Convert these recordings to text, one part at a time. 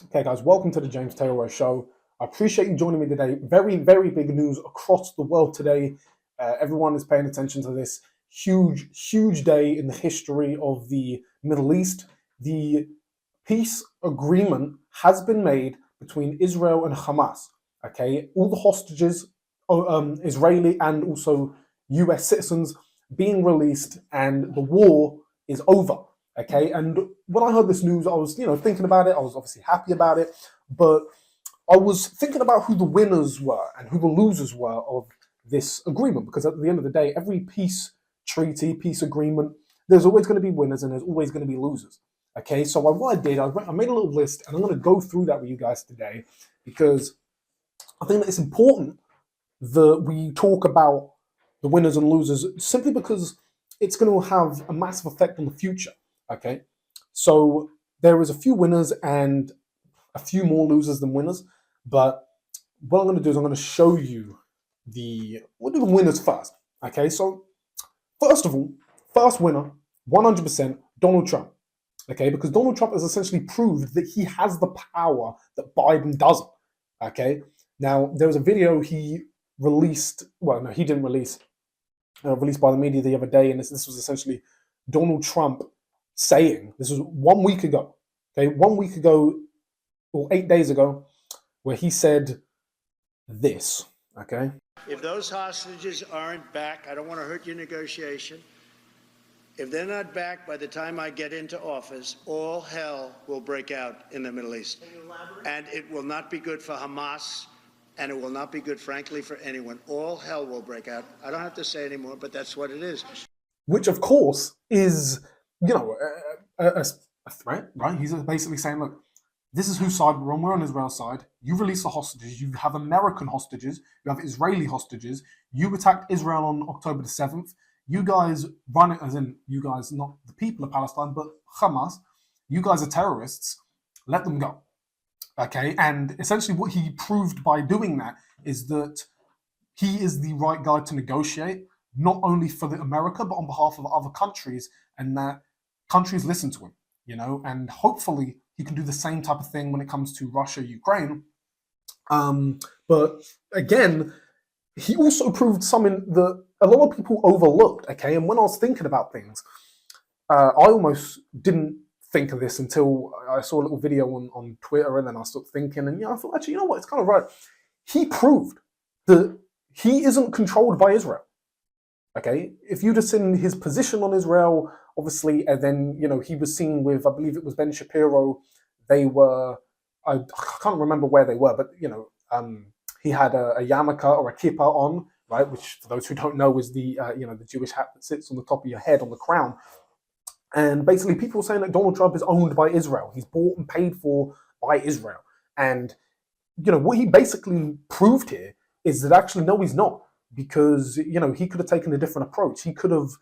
Okay, guys, welcome to the James Tayoro Show. I appreciate you joining me today. Very, very big news across the world today. Everyone is paying attention to this huge, huge day in the history of the Middle East. The peace agreement has been made between Israel and Hamas. Okay, all the hostages, Israeli and also US citizens, being released, and the war is over. Okay, and when I heard this news, I was thinking about it. I was obviously happy about it, but I was thinking about who the winners were and who the losers were of this agreement, because at the end of the day, every peace treaty, peace agreement, there's always going to be winners and there's always going to be losers. Okay, so what I did, I made a little list, and I'm going to go through that with you guys today, because I think that it's important that we talk about the winners and losers, simply because it's going to have a massive effect on the future. Okay, so there is a few winners and a few more losers than winners, but what I'm going to do is I'm going to show you we'll do the winners first. Okay, so first of all, first winner, 100%, Donald Trump. Okay, because Donald Trump has essentially proved that he has the power that Biden doesn't. Okay, now there was a video he released. Well, no, he didn't release. Released by the media the other day, and this was essentially Donald Trump saying, this was 1 week ago. Okay, 1 week ago or 8 days ago, where he said this. Okay. If those hostages aren't back, I don't want to hurt your negotiation. If they're not back by the time I get into office, all hell will break out in the Middle East. And it will not be good for Hamas, and it will not be good, frankly, for anyone. All hell will break out. I don't have to say anymore, but that's what it is. Which, of course, is, a threat, right? He's basically saying, look, this is whose side we're on. We're on Israel's side. You release the hostages. You have American hostages. You have Israeli hostages. You attacked Israel on October the 7th. You guys run it, as in you guys, not the people of Palestine, but Hamas. You guys are terrorists. Let them go. Okay, and essentially what he proved by doing that is that he is the right guy to negotiate, not only for America, but on behalf of other countries, and that countries listen to him, and hopefully he can do the same type of thing when it comes to Russia, Ukraine. But again, he also proved something that a lot of people overlooked, okay? And when I was thinking about things, I almost didn't think of this until I saw a little video on Twitter, and then I started thinking, and I thought, actually, you know what, it's kind of right. He proved that he isn't controlled by Israel. Okay, if you'd have seen his position on Israel, obviously, and then he was seen with, I believe it was Ben Shapiro. They were, I can't remember where they were, but he had a yarmulke or a kippah on, right? Which, for those who don't know, is the the Jewish hat that sits on the top of your head on the crown. And basically, people were saying that Donald Trump is owned by Israel. He's bought and paid for by Israel. And what he basically proved here is that actually, no, he's not, because he could have taken a different approach. He could have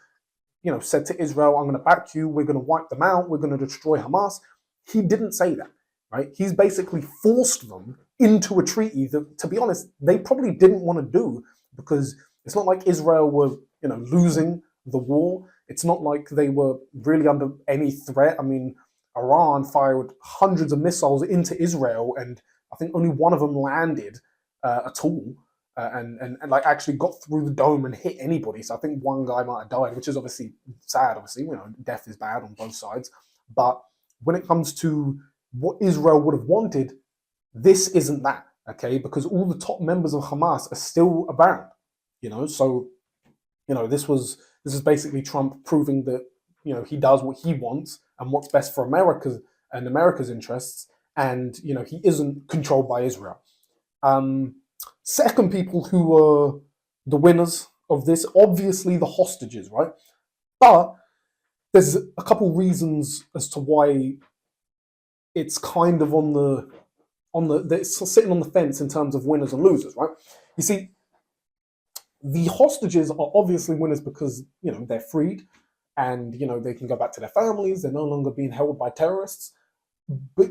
said to Israel, I'm going to back you, we're going to wipe them out, we're going to destroy Hamas. He didn't say that, right? He's basically forced them into a treaty that, to be honest, they probably didn't want to do, because it's not like Israel were losing the war. It's not like they were really under any threat. I mean, Iran fired hundreds of missiles into Israel, and I think only one of them landed at all, and like actually got through the dome and hit anybody. So I think one guy might have died, which is obviously sad. Obviously, death is bad on both sides. But when it comes to what Israel would have wanted, this isn't that, okay? Because all the top members of Hamas are still around, So, this is basically Trump proving that he does what he wants and what's best for America and America's interests, and he isn't controlled by Israel. Second, people who are the winners of this, obviously the hostages, right? But there's a couple reasons as to why it's kind of it's sitting on the fence in terms of winners and losers, right? You see, the hostages are obviously winners because they're freed, and they can go back to their families. They're no longer being held by terrorists. But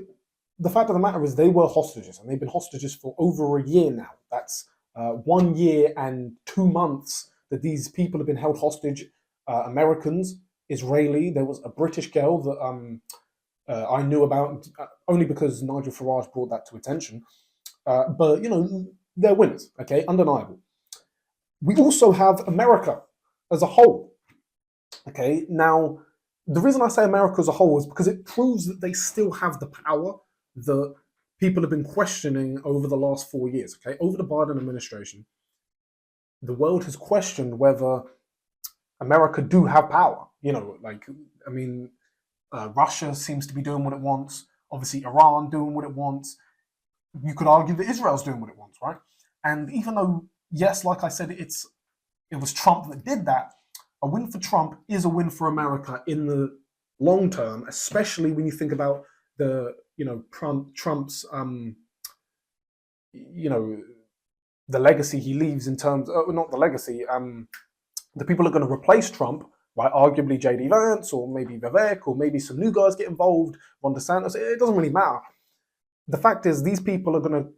the fact of the matter is, they were hostages, and they've been hostages for over a year now. That's 1 year and 2 months that these people have been held hostage. Americans, Israeli. There was a British girl that I knew about only because Nigel Farage brought that to attention. But they're winners. Okay, undeniable. We also have America as a whole. Okay, now the reason I say America as a whole is because it proves that they still have the power that people have been questioning over the last 4 years. Okay, over the Biden administration, the world has questioned whether America do have power. I mean, Russia seems to be doing what it wants. Obviously, Iran doing what it wants. You could argue that Israel's doing what it wants, right? And even though, yes, like I said, it was Trump that did that, a win for Trump is a win for America in the long term, especially when you think about Trump's the legacy he leaves in terms not the legacy, the people are going to replace Trump, right? Arguably JD Vance or maybe Vivek or maybe some new guys get involved, Ron DeSantis. It doesn't really matter. The fact is, these people are going to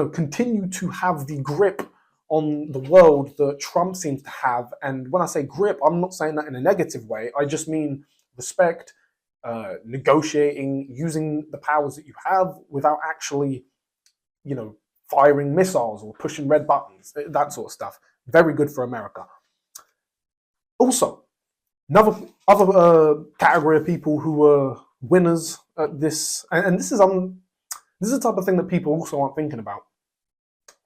continue to have the grip on the world that Trump seems to have. And when I say grip, I'm not saying that in a negative way. I just mean respect, negotiating, using the powers that you have without actually, firing missiles or pushing red buttons, that sort of stuff. Very good for America. Also, other category of people who were winners at this, and this is the type of thing that people also aren't thinking about.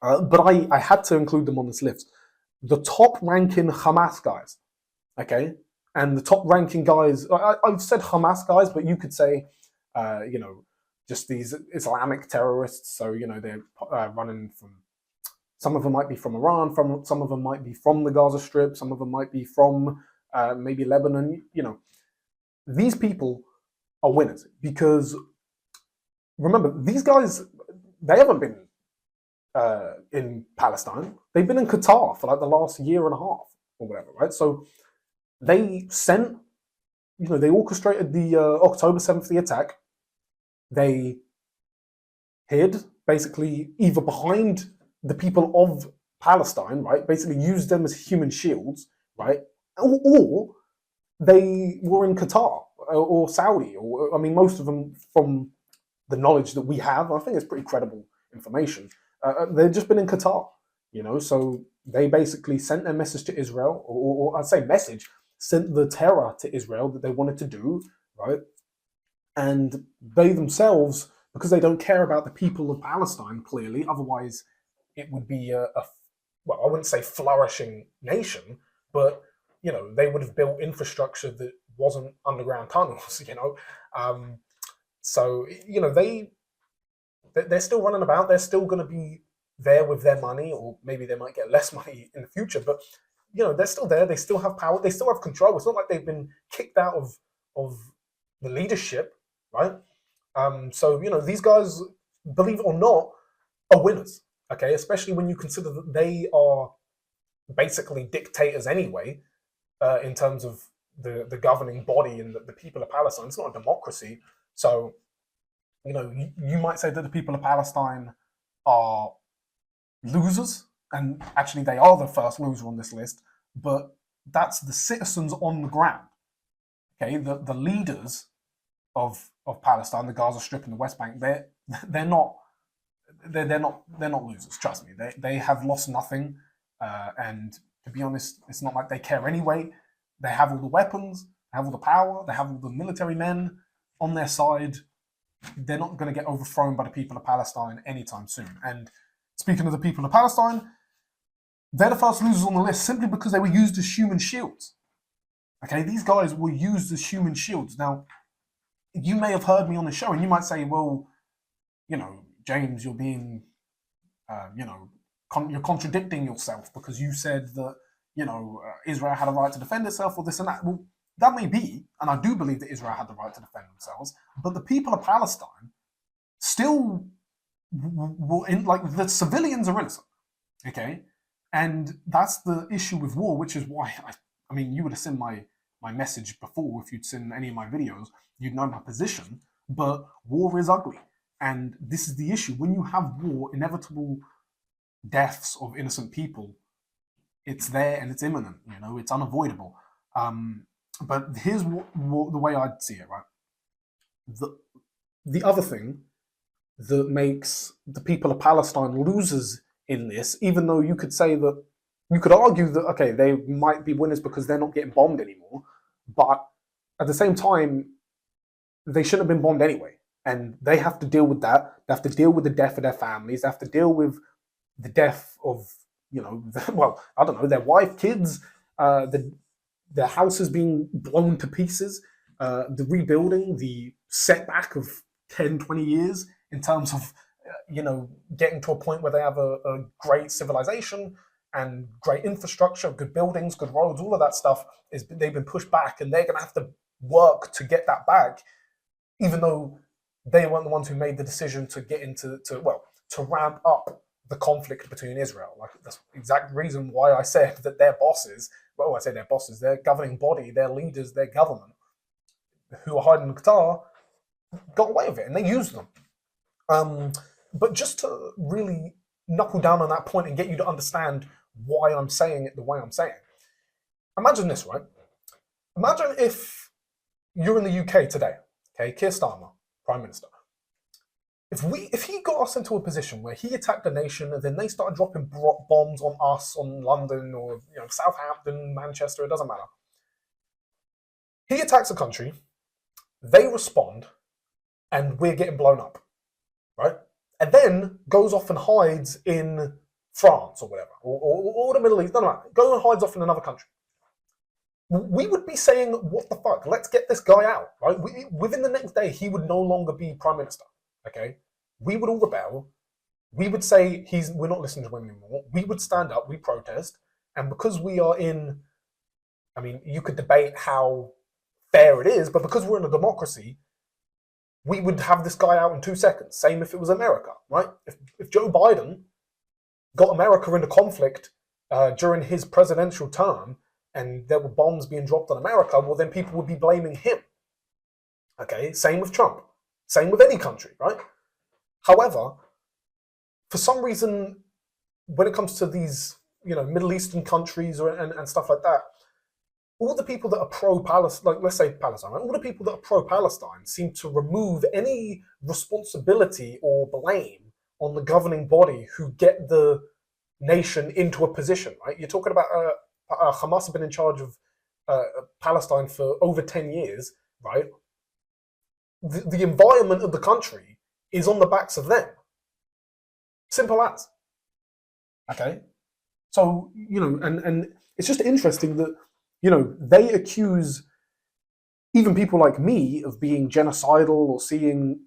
But I had to include them on this list. The top-ranking Hamas guys, okay, and the top-ranking guys. I've said Hamas guys, but you could say, just these Islamic terrorists. So they're running from. Some of them might be from Iran. Some of them might be from the Gaza Strip. Some of them might be from maybe Lebanon. These people are winners because remember, these guys, they haven't been in Palestine. They've been in Qatar for like the last year and a half or whatever, right? So they sent, they orchestrated the October 7th, the attack. They hid basically either behind the people of Palestine, right? Basically used them as human shields, right? Or they were in Qatar or Saudi, or I mean, most of them, from the knowledge that we have, I think it's pretty credible information. They've just been in Qatar, so they basically sent their message to Israel, or I'd say message, sent the terror to Israel that they wanted to do, right? And they themselves, because they don't care about the people of Palestine, clearly, otherwise it would be well, I wouldn't say flourishing nation, but they would have built infrastructure that wasn't underground tunnels, so they're still running about. They're still going to be there with their money, or maybe they might get less money in the future, but they're still there. They still have power. They still have control. It's not like they've been kicked out of the leadership, right? So these guys, believe it or not, are winners. Okay, especially when you consider that they are basically dictators anyway, in terms of the governing body and the people of Palestine. It's not a democracy. So, you might say that the people of Palestine are losers, and actually they are the first loser on this list, but that's the citizens on the ground. Okay, the leaders of Palestine, the Gaza Strip and the West Bank, they're not losers. Trust me, they have lost nothing, and to be honest, it's not like they care anyway. They have all the weapons, they have all the power, they have all the military men on their side. They're not going to get overthrown by the people of Palestine anytime soon. And speaking of the people of Palestine, they're the first losers on the list simply because they were used as human shields. Okay, these guys were used as human shields. Now, you may have heard me on the show, and you might say, well, James, you're being, you're contradicting yourself because you said that, Israel had a right to defend itself or this and that. Well, that may be, and I do believe that Israel had the right to defend themselves, but the people of Palestine still were in, like, the civilians are innocent, okay? And that's the issue with war, which is why, I mean, you would have seen my message before. If you'd seen any of my videos, you'd know my position, but war is ugly. And this is the issue. When you have war, inevitable deaths of innocent people, it's there and it's imminent, it's unavoidable. But here's the way I'd see it, right? the other thing that makes the people of Palestine losers in this, even though you could say that, you could argue that, okay, they might be winners because they're not getting bombed anymore, but at the same time, they shouldn't have been bombed anyway. And they have to deal with that. They have to deal with the death of their families. They have to deal with the death of, well, I don't know, their wife, kids, their houses being blown to pieces, the rebuilding, the setback of 10, 20 years in terms of, getting to a point where they have a great civilization and great infrastructure, good buildings, good roads, all of that stuff they've been pushed back, and they're going to have to work to get that back, even though they weren't the ones who made the decision to get to ramp up the conflict between Israel. Like, that's the exact reason why I said that their bosses, their governing body, their leaders, their government, who are hiding in Qatar, got away with it, and they used them. But just to really knuckle down on that point and get you to understand why I'm saying it the way I'm saying. Imagine this, right? Imagine if you're in the UK today, okay, Keir Starmer, Prime Minister. If he got us into a position where he attacked a nation and then they started dropping bombs on us, on London or Southampton, Manchester, it doesn't matter. He attacks a country, they respond, and we're getting blown up, right? And then goes off and hides in France or whatever, or the Middle East, doesn't matter. Goes and hides off in another country. We would be saying, what the fuck? Let's get this guy out, right? Within the next day, he would no longer be Prime Minister, okay? We would all rebel. We would say, we're not listening to him anymore. We would stand up, we protest. And because we are in, you could debate how fair it is, but because we're in a democracy, we would have this guy out in 2 seconds. Same if it was America, right? If Joe Biden got America into conflict during his presidential term and there were bombs being dropped on America, well, then people would be blaming him. Okay, same with Trump. Same with any country, right? However, for some reason, when it comes to these, Middle Eastern countries and stuff like that, all the people that are pro-Palestine, like let's say Palestine, right? All the people that are pro-Palestine seem to remove any responsibility or blame on the governing body who get the nation into a position, right? You're talking about Hamas have been in charge of Palestine for over 10 years, right? The environment of the country is on the backs of them. Simple as. Okay? So, and it's just interesting that, they accuse even people like me of being genocidal or seeing,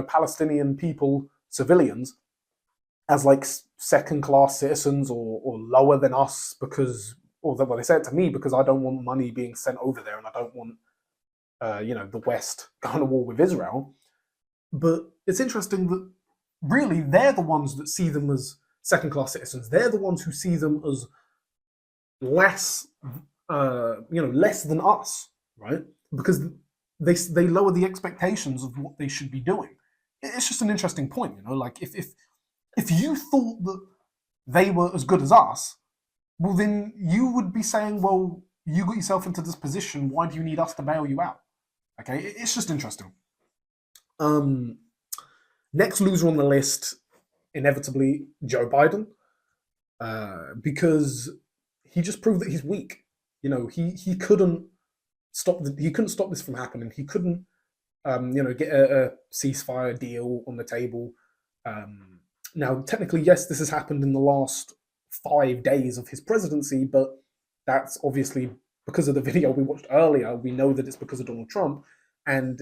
Palestinian people, civilians, as like second-class citizens or lower than us because, they said to me because I don't want money being sent over there and I don't want, the West going to war with Israel. But it's interesting that really they're the ones that see them as second-class citizens. They're the ones who see them as less than us, right? Because they lower the expectations of what they should be doing. It's just an interesting point, like if you thought that they were as good as us, well, then you would be saying, well, you got yourself into this position, why do you need us to bail you out? Okay, it's just interesting. Next loser on the list, inevitably, Joe Biden, because he just proved that he's weak. He couldn't stop this from happening. He couldn't, get a ceasefire deal on the table. Now, technically, yes, this has happened in the last 5 days of his presidency, but that's obviously because of the video we watched earlier. We know that it's because of Donald Trump, and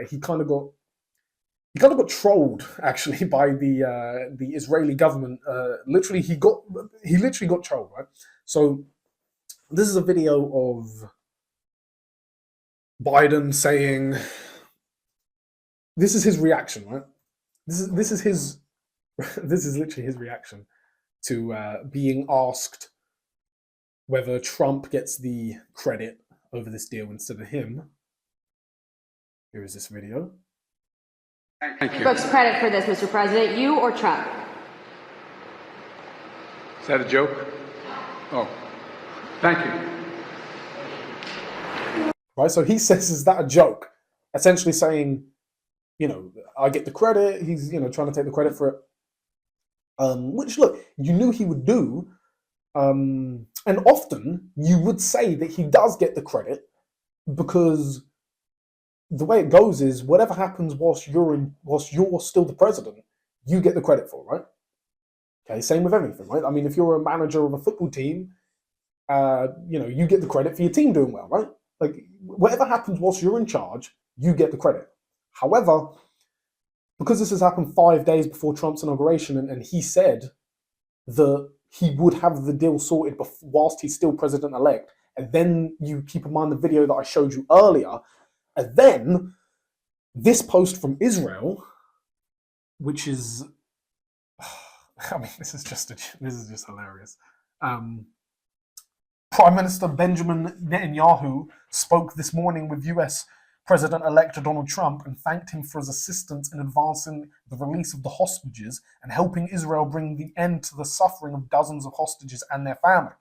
he kind of got trolled actually by the Israeli government. He literally got trolled, right? So this is a video of Biden saying, this is his reaction, right? This is literally his reaction to being asked whether Trump gets the credit over this deal instead of him. Here is this video. Thank you. Folks, credit for this, Mr. President, you or Trump? Is that a joke? Oh, thank you. Right, so he says, is that a joke? Essentially saying, I get the credit. He's, trying to take the credit for it. Which, look, you knew he would do. And often you would say that he does get the credit because the way it goes is whatever happens whilst you're still the president, you get the credit for, right? Okay, same with everything, right? I mean, if you're a manager of a football team, you get the credit for your team doing well, right? Like whatever happens whilst you're in charge, you get the credit. However, because this has happened 5 days before Trump's inauguration, and he said that he would have the deal sorted whilst he's still president-elect, and then you keep in mind the video that I showed you earlier, and then this post from Israel, which is, I mean, this is just hilarious. Prime Minister Benjamin Netanyahu spoke this morning with US President-elect Donald Trump and thanked him for his assistance in advancing the release of the hostages and helping Israel bring the end to the suffering of dozens of hostages and their family.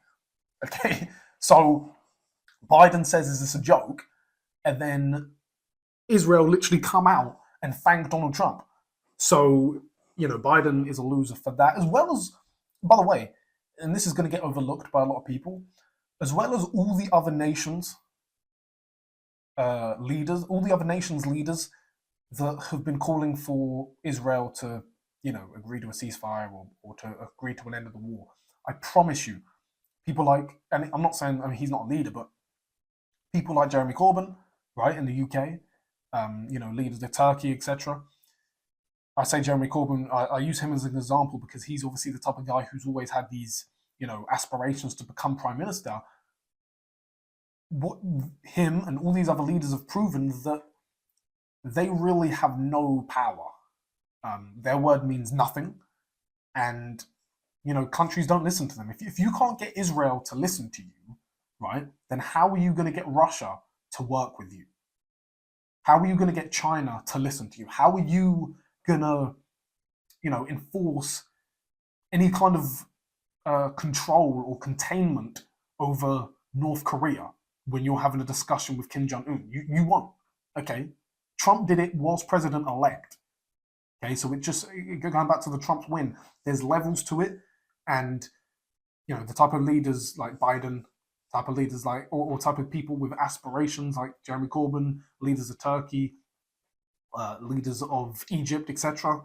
Okay, so Biden says, is this a joke? And then Israel literally come out and thank Donald Trump. So, Biden is a loser for that, as well as, by the way, and this is going to get overlooked by a lot of people, as well as all the other nations' leaders that have been calling for Israel to, agree to a ceasefire or to agree to an end of the war. I promise you, people like, and I'm not saying, he's not a leader, but people like Jeremy Corbyn, right, in the UK, leaders of Turkey, etc. I say Jeremy Corbyn, I use him as an example because he's obviously the type of guy who's always had these, aspirations to become prime minister. What him and all these other leaders have proven that they really have no power. Their word means nothing, and countries don't listen to them. If you can't get Israel to listen to you, right, then how are you going to get Russia to work with you? How are you going to get China to listen to you? How are you going to, enforce any kind of control or containment over North Korea when you're having a discussion with Kim Jong-un? You won't. Okay, Trump did it whilst president-elect. Okay, so going back to the Trump's win, there's levels to it, and the type of leaders like Biden, type of leaders like, or type of people with aspirations like Jeremy Corbyn, leaders of Turkey, leaders of Egypt, etc.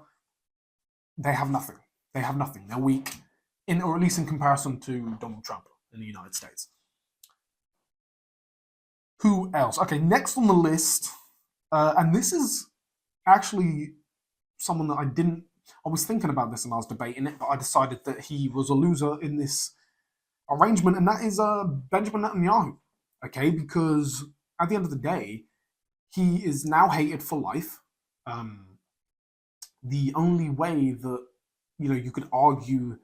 They have nothing. They're weak, or at least in comparison to Donald Trump in the United States. Who else? Okay, next on the list, and this is actually someone that I was thinking about this and I was debating it, but I decided that he was a loser in this arrangement, and that is Benjamin Netanyahu. Okay, because at the end of the day, he is now hated for life. The only way that you could argue,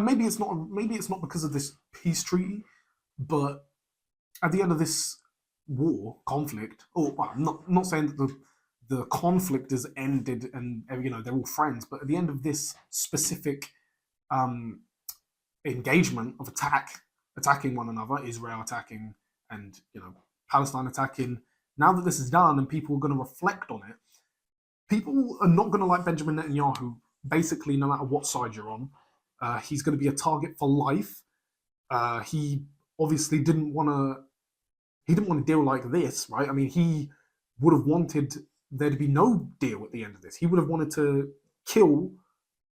maybe it's not because of this peace treaty, but at the end of this conflict, or well, I'm not saying that the conflict has ended and they're all friends, but at the end of this specific engagement of attacking one another, Israel attacking and Palestine attacking. Now that this is done and people are going to reflect on it, people are not going to like Benjamin Netanyahu. Basically, no matter what side you're on, he's going to be a target for life. He obviously didn't want to deal like this, right? I mean, he would have wanted there to be no deal at the end of this. He would have wanted to kill,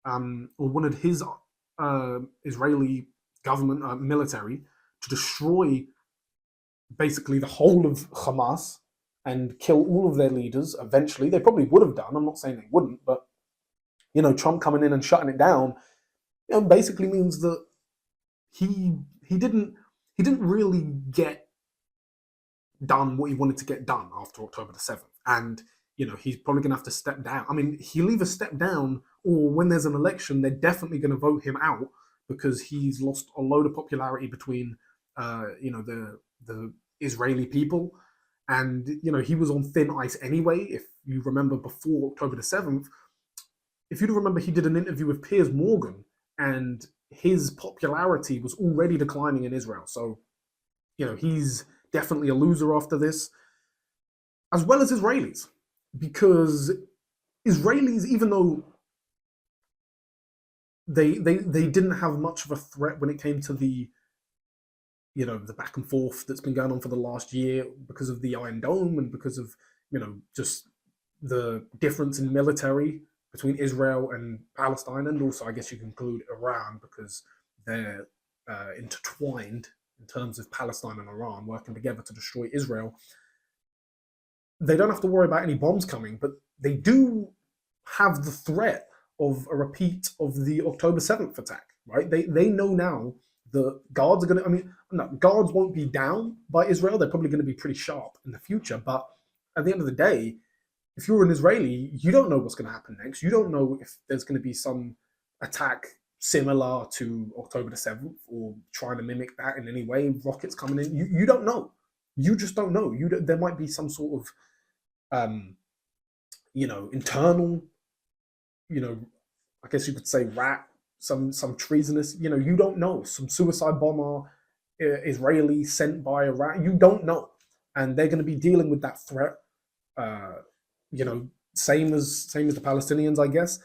or wanted his Israeli government, military, to destroy basically the whole of Hamas and kill all of their leaders. Eventually, they probably would have done. I'm not saying they wouldn't, but Trump coming in and shutting it down, basically means that he didn't really get done what he wanted to get done after October the 7th. And he's probably going to have to step down. I mean, he'll either step down, or when there's an election, they're definitely going to vote him out because he's lost a load of popularity between, the Israeli people. And, he was on thin ice anyway. If you remember before October the 7th, if you remember, he did an interview with Piers Morgan and his popularity was already declining in Israel. So, he's definitely a loser after this, as well as Israelis, because Israelis, even though they didn't have much of a threat when it came to the the back and forth that's been going on for the last year because of the Iron Dome and because of just the difference in military between Israel and Palestine, and also I guess you can include Iran because they're intertwined in terms of Palestine and Iran working together to destroy Israel. They don't have to worry about any bombs coming, but they do have the threat of a repeat of the October 7th attack, right? They know now the guards are going to, no, guards won't be down by Israel. They're probably going to be pretty sharp in the future. But at the end of the day, if you're an Israeli, you don't know what's going to happen next. You don't know if there's going to be some attack similar to October the 7th or trying to mimic that in any way, rockets coming in. You don't know. You just don't know. There might be some sort of, internal, I guess you could say rat, some treasonous, you don't know. Some suicide bomber, Israeli sent by a rat. You don't know. And they're going to be dealing with that threat. Same as the Palestinians, I guess.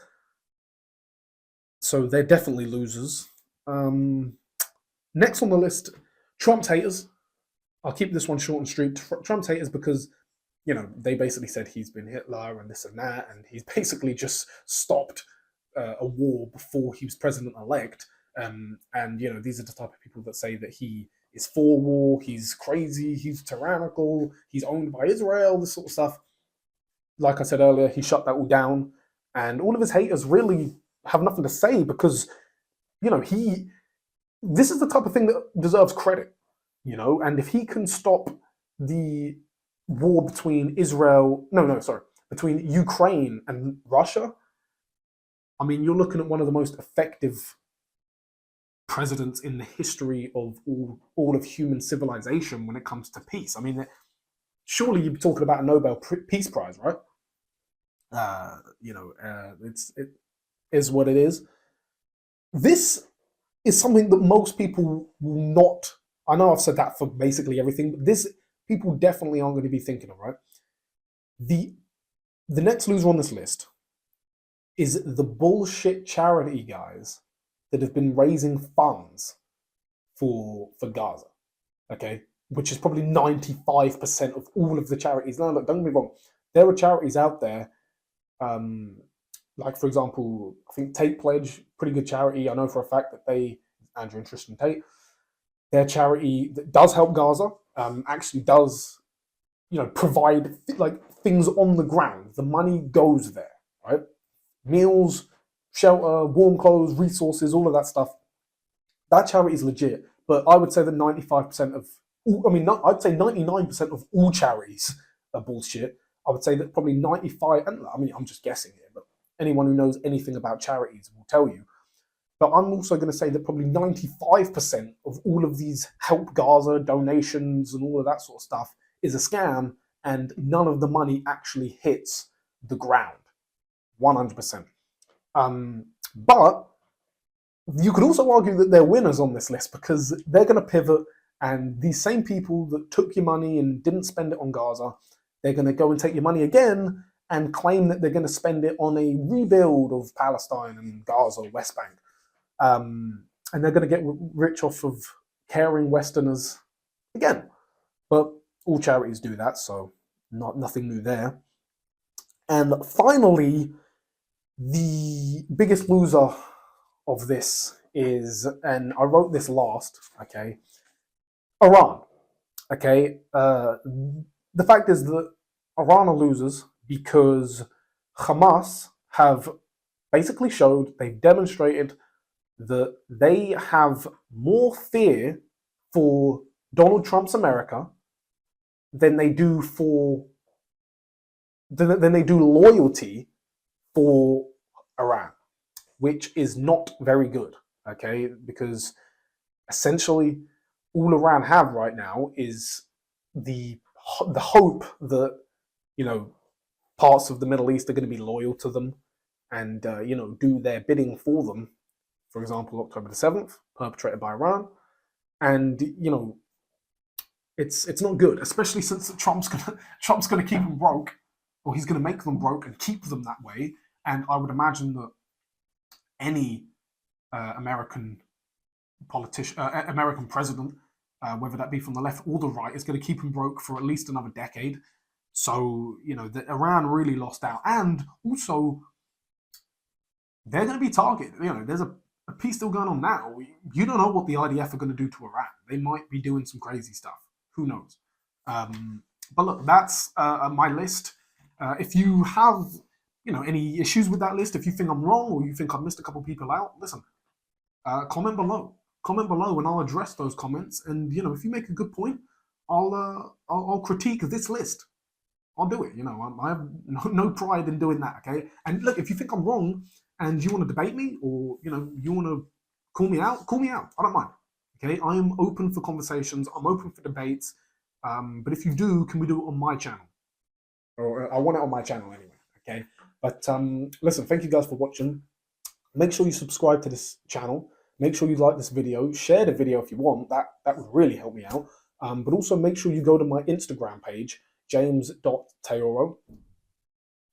So they're definitely losers. Next on the list, Trump's haters. I'll keep this one short and sweet. Trump's haters because, they basically said he's been Hitler and this and that, and he's basically just stopped a war before he was president-elect. And, these are the type of people that say that he is for war, he's crazy, he's tyrannical, he's owned by Israel, this sort of stuff. Like I said earlier, he shut that all down. And all of his haters really have nothing to say because, this is the type of thing that deserves credit, and if he can stop the war between between Ukraine and Russia, you're looking at one of the most effective presidents in the history of all of human civilization when it comes to peace. Surely you'd be talking about a Nobel Peace Prize, right? It is what it is. This is something that most people will not. I know I've said that for basically everything, but this people definitely aren't going to be thinking of, right? The next loser on this list is the bullshit charity guys that have been raising funds for Gaza, okay? Which is probably 95% of all of the charities. No, look, don't get me wrong. There are charities out there, like, for example, I think Tate Pledge, pretty good charity. I know for a fact that Andrew and Tristan Tate, their charity that does help Gaza, actually does, provide like things on the ground. The money goes there, right? Meals, shelter, warm clothes, resources, all of that stuff. That charity is legit. But I would say that 95% of, I'd say 99% of all charities are bullshit. I would say that probably 95, and I'm just guessing here, but anyone who knows anything about charities will tell you. But I'm also going to say that probably 95% of all of these Help Gaza donations and all of that sort of stuff is a scam, and none of the money actually hits the ground. 100%. But you could also argue that they're winners on this list because they're going to pivot, and these same people that took your money and didn't spend it on Gaza, they're going to go and take your money again and claim that they're going to spend it on a rebuild of Palestine and Gaza, West Bank. And they're going to get rich off of caring Westerners again. But all charities do that, so nothing new there. And finally, the biggest loser of this is, and I wrote this last, okay, Iran. Okay, the fact is that Iran are losers because Hamas have basically they've demonstrated that they have more fear for Donald Trump's America than they do loyalty for Iran, which is not very good, okay? Because essentially all Iran have right now is the hope that, parts of the Middle East are going to be loyal to them and, do their bidding for them. For example, October the 7th, perpetrated by Iran. And, it's not good, especially since Trump's gonna keep them broke. or he's going to make them broke and keep them that way. And I would imagine that any American politician, American president, whether that be from the left or the right, is going to keep them broke for at least another decade. So, Iran really lost out. And also, they're going to be targeted. There's a peace still going on now. You don't know what the IDF are going to do to Iran. They might be doing some crazy stuff. Who knows? But look, that's my list. If you have, any issues with that list, if you think I'm wrong or you think I've missed a couple people out, listen, comment below. Comment below, and I'll address those comments. And if you make a good point, I'll critique this list. I'll do it. I have no pride in doing that. Okay. And look, if you think I'm wrong and you want to debate me, or you want to call me out, I don't mind. Okay. I am open for conversations. I'm open for debates. But if you do, can we do it on my channel? Or I want it on my channel anyway. Okay. But listen, thank you guys for watching. Make sure you subscribe to this channel. Make sure you like this video. Share the video if you want. That would really help me out. But also make sure you go to my Instagram page, james.tayoro.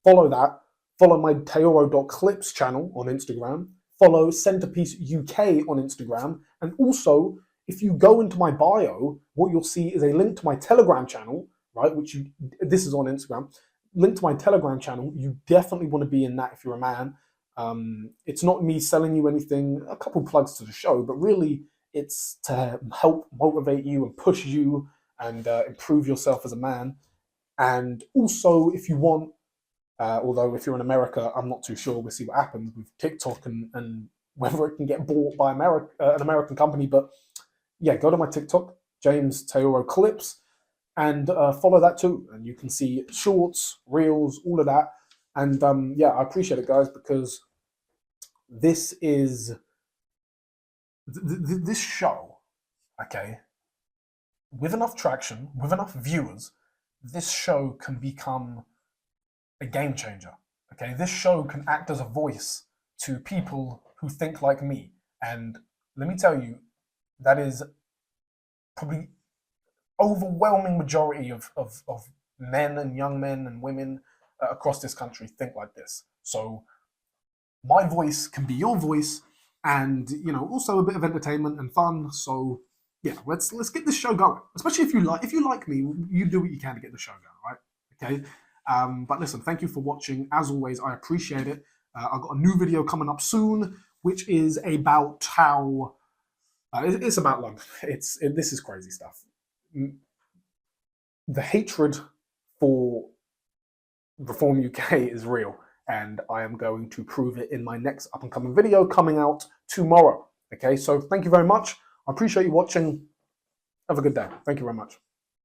Follow that. Follow my tayoro.clips channel on Instagram. Follow Centerpiece UK on Instagram. And also, if you go into my bio, what you'll see is a link to my Telegram channel, right? This is on Instagram. Link to my Telegram channel. You definitely want to be in that if you're a man. It's not me selling you anything, a couple plugs to the show, but really it's to help motivate you and push you and improve yourself as a man. And also, if you want, although if you're in America, I'm not too sure, we'll see what happens with TikTok and whether it can get bought by an American company. But yeah, go to my TikTok, James Tayoro Clips, and follow that too. And you can see shorts, reels, all of that. And yeah, I appreciate it, guys, because this is this show, okay, with enough traction, with enough viewers, this show can become a game changer. Okay, this show can act as a voice to people who think like me. And let me tell you, that is probably overwhelming majority of men and young men and women across this country think like this. So my voice can be your voice, and also a bit of entertainment and fun. So yeah, let's get this show going. Especially if you like me, you do what you can to get the show going, right? Okay. But listen, thank you for watching. As always, I appreciate it. I've got a new video coming up soon, which is about how it's about London. This is crazy stuff. The hatred for Reform UK is real, and I am going to prove it in my next up and coming video coming out tomorrow. Okay, so thank you very much. I appreciate you watching. Have a good day. Thank you very much.